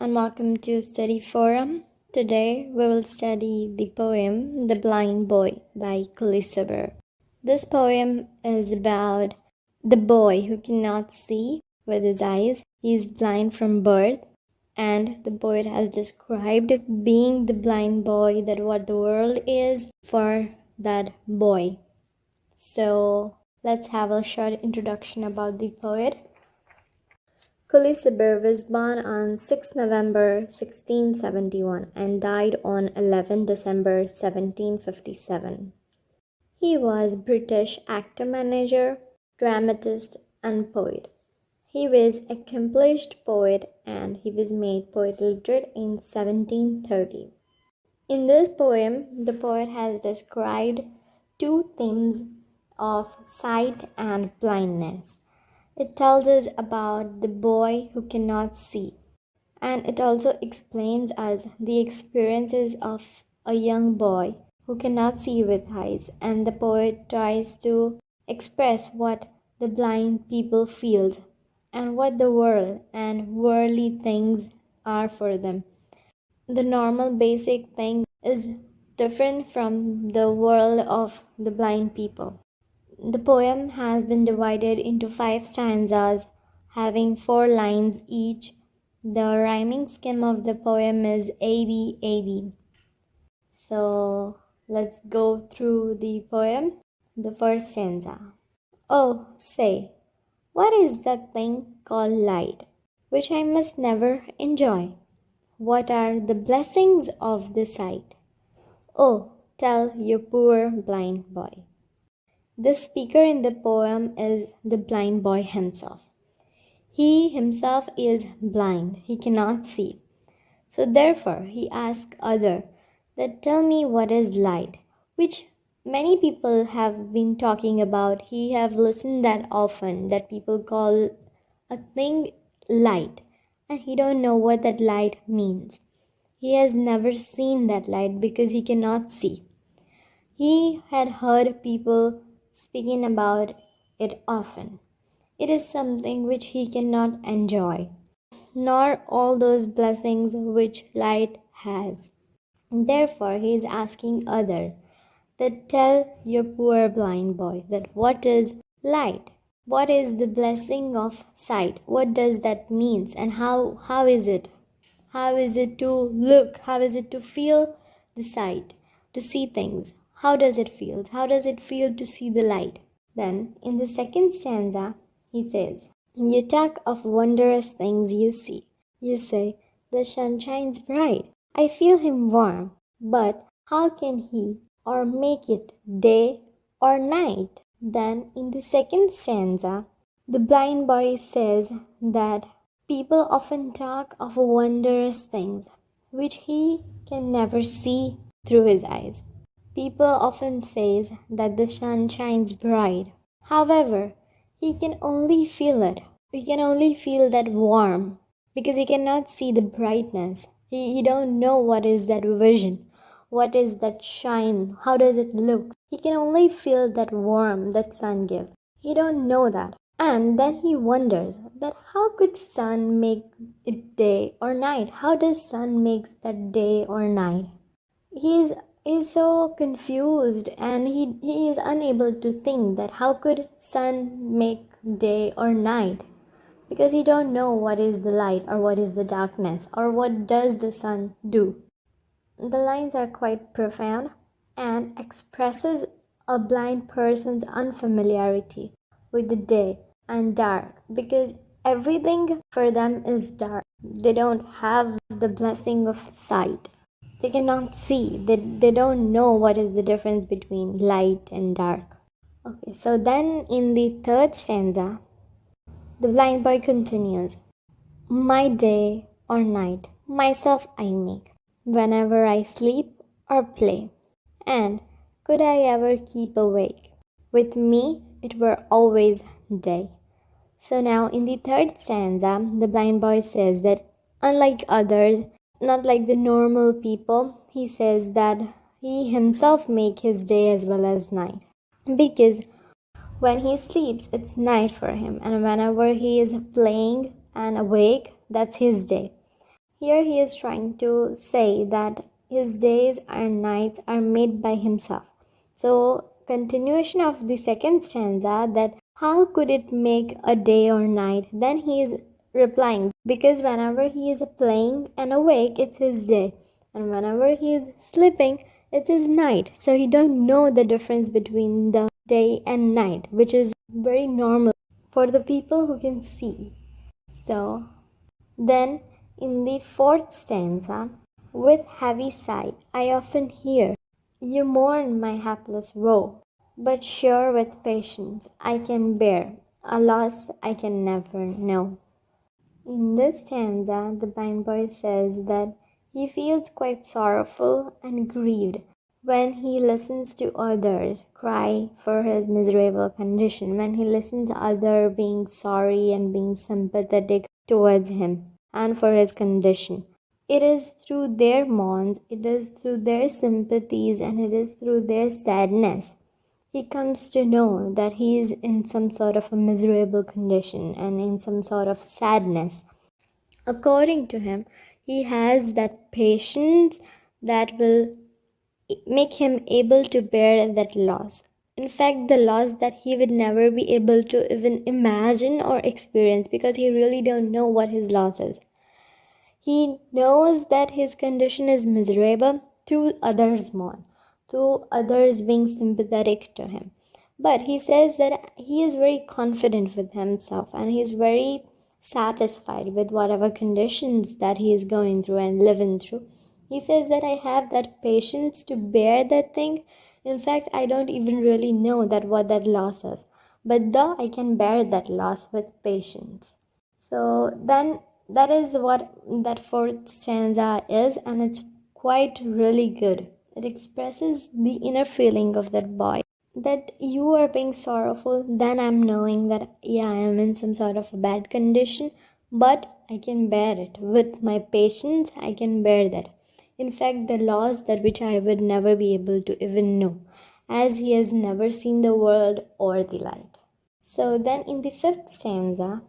and welcome to Study Forum. Today we will study the poem The Blind Boy by Colley Cibber. This poem is about the boy who cannot see with his eyes. He is blind from birth, and the poet has described being the blind boy, that what the world is for that boy. So let's have a short introduction about the poet. Colley Cibber was born on 6 November 1671 and died on 11 December 1757. He was British actor, manager, dramatist, and poet. He was an accomplished poet and he was made poet laureate in 1730. In this poem, the poet has described two themes of sight and blindness. It tells us about the boy who cannot see, and it also explains us the experiences of a young boy who cannot see with eyes, and the poet tries to express what the blind people feels and what the world and worldly things are for them. The normal basic thing is different from the world of the blind people. The poem has been divided into 5 stanzas, having 4 lines each. The rhyming scheme of the poem is AB AB. So let's go through the poem. The first stanza. Oh, say, what is that thing called light, which I must never enjoy? What are the blessings of the sight? Oh, tell your poor blind boy. The speaker in the poem is the blind boy himself. He himself is blind, he cannot see. So therefore he asks other that tell me what is light, which many people have been talking about. He have listened that often that people call a thing light, and he don't know what that light means. He has never seen that light because he cannot see. He had heard people speaking about it often. It is something which he cannot enjoy, nor all those blessings which light has. Therefore, he is asking other that tell your poor blind boy that what is light? What is the blessing of sight? What does that means, and how is it? How is it to look? How is it to feel the sight, to see things? How does it feel? How does it feel to see the light? Then, in the second stanza, he says, you talk of wondrous things you see. You say, the sun shines bright. I feel him warm. But how can he or make it day or night? Then, in the second stanza, the blind boy says that people often talk of wondrous things which he can never see through his eyes. People often say that the sun shines bright. However, he can only feel it. He can only feel that warm because he cannot see the brightness. He don't know what is that vision, what is that shine, how does it look. He can only feel that warm that sun gives. He don't know that. And then he wonders that how could sun make it day or night? How does sun makes that day or night? He is so confused, and he is unable to think that how could sun make day or night, because he don't know what is the light or what is the darkness or what does the sun do. The lines are quite profound and expresses a blind person's unfamiliarity with the day and dark, because everything for them is dark. They don't have the blessing of sight. They cannot see. They don't know what is the difference between light and dark. Okay, so then in the third stanza, the blind boy continues, my day or night, myself I make, whenever I sleep or play. And could I ever keep awake? With me it were always day. So now in the third stanza, the blind boy says that unlike others, not like the normal people, he says that he himself make his day as well as night. Because when he sleeps, it's night for him. And whenever he is playing and awake, that's his day. Here he is trying to say that his days and nights are made by himself. So, continuation of the second stanza, that how could it make a day or night? Then he is replying, because whenever he is playing and awake, it's his day, and whenever he is sleeping, it's his night. So he don't know the difference between the day and night, which is very normal for the people who can see. So then in the fourth stanza, with heavy sigh I often hear you mourn my hapless woe, but sure with patience I can bear a loss I can never know. In this stanza, the blind boy says that he feels quite sorrowful and grieved when he listens to others cry for his miserable condition, when he listens to others being sorry and being sympathetic towards him and for his condition. It is through their mourns, it is through their sympathies, and it is through their sadness he comes to know that he is in some sort of a miserable condition and in some sort of sadness. According to him, he has that patience that will make him able to bear that loss. In fact, the loss that he would never be able to even imagine or experience, because he really don't know what his loss is. He knows that his condition is miserable through others' mourn, through others being sympathetic to him. But he says that he is very confident with himself and he is very satisfied with whatever conditions that he is going through and living through. He says that I have that patience to bear that thing. In fact, I don't even really know that what that loss is. But though I can bear that loss with patience. So then that is what that fourth stanza is, and it's quite really good. It expresses the inner feeling of that boy, that you are being sorrowful, then I'm knowing that yeah, I am in some sort of a bad condition, but I can bear it with my patience. I can bear that. In fact, the loss that which I would never be able to even know, as he has never seen the world or the light. So then in the fifth stanza,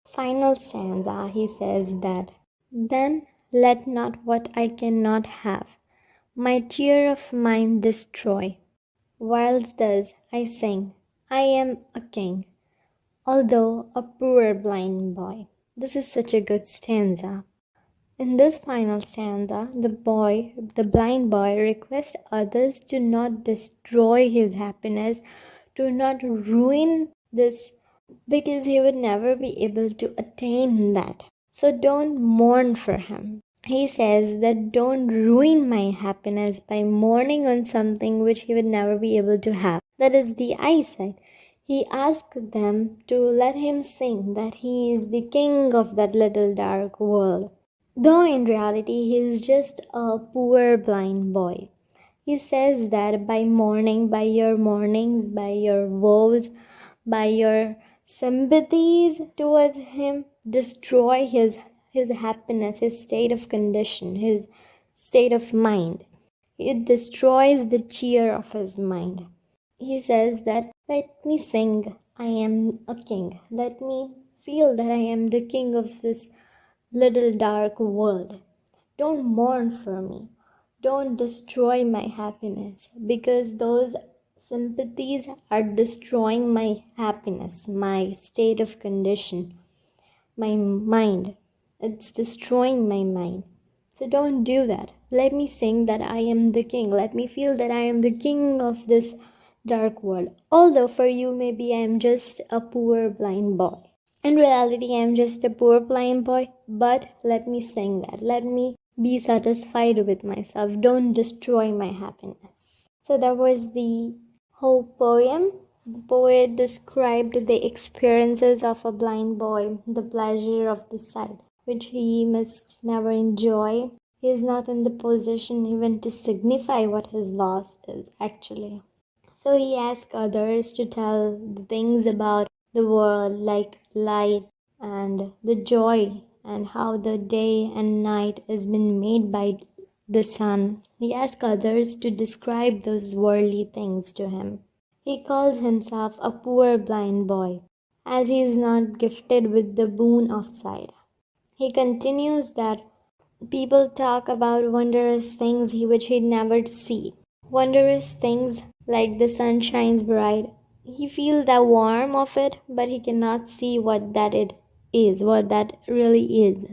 final stanza, he says that, then let not what I cannot have my cheer of mine destroy, whilst thus I sing, I am a king, although a poor blind boy. This is such a good stanza. In this final stanza, the blind boy, requests others to not destroy his happiness, to not ruin this, because he would never be able to attain that. So don't mourn for him. He says that don't ruin my happiness by mourning on something which he would never be able to have. That is the eyesight. He asked them to let him sing that he is the king of that little dark world. Though in reality he is just a poor blind boy. He says that by mourning, by your mournings, by your woes, by your sympathies towards him, destroy his happiness, his state of condition, his state of mind. It destroys the cheer of his mind. He says that, let me sing, I am a king. Let me feel that I am the king of this little dark world. Don't mourn for me. Don't destroy my happiness, because those sympathies are destroying my happiness, my state of condition, my mind. It's destroying my mind. So don't do that. Let me sing that I am the king. Let me feel that I am the king of this dark world. Although for you, maybe I am just a poor blind boy. In reality, I am just a poor blind boy, but let me sing that. Let me be satisfied with myself. Don't destroy my happiness. So that was the whole poem. The poet described the experiences of a blind boy, the pleasure of the sight, which he must never enjoy. He is not in the position even to signify what his loss is actually. So he asks others to tell the things about the world, like light and the joy, and how the day and night has been made by the sun. He asks others to describe those worldly things to him. He calls himself a poor blind boy, as he is not gifted with the boon of sight. He continues that people talk about wondrous things which he'd never see. Wondrous things like the sun shines bright. He feels the warmth of it, but he cannot see what that it is, what that really is.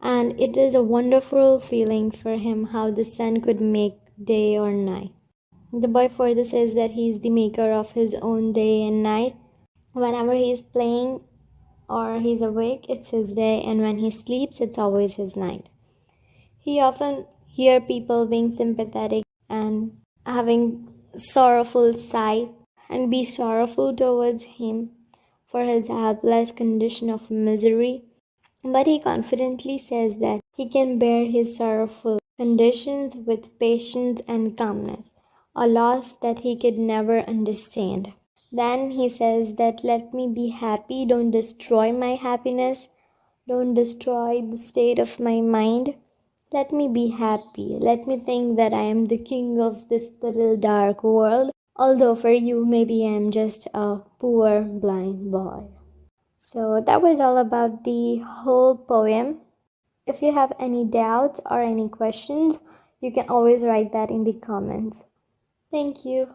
And it is a wonderful feeling for him how the sun could make day or night. The boy further says that he is the maker of his own day and night. Whenever he is playing or he's awake, it's his day, and when he sleeps, it's always his night. He often hear people being sympathetic and having sorrowful sight and be sorrowful towards him for his helpless condition of misery. But he confidently says that he can bear his sorrowful conditions with patience and calmness, a loss that he could never understand. Then he says that let me be happy, don't destroy my happiness, don't destroy the state of my mind. Let me be happy. Let me think that I am the king of this little dark world, although for you maybe I am just a poor blind boy. So that was all about the whole poem. If you have any doubts or any questions, you can always write that in the comments. Thank you.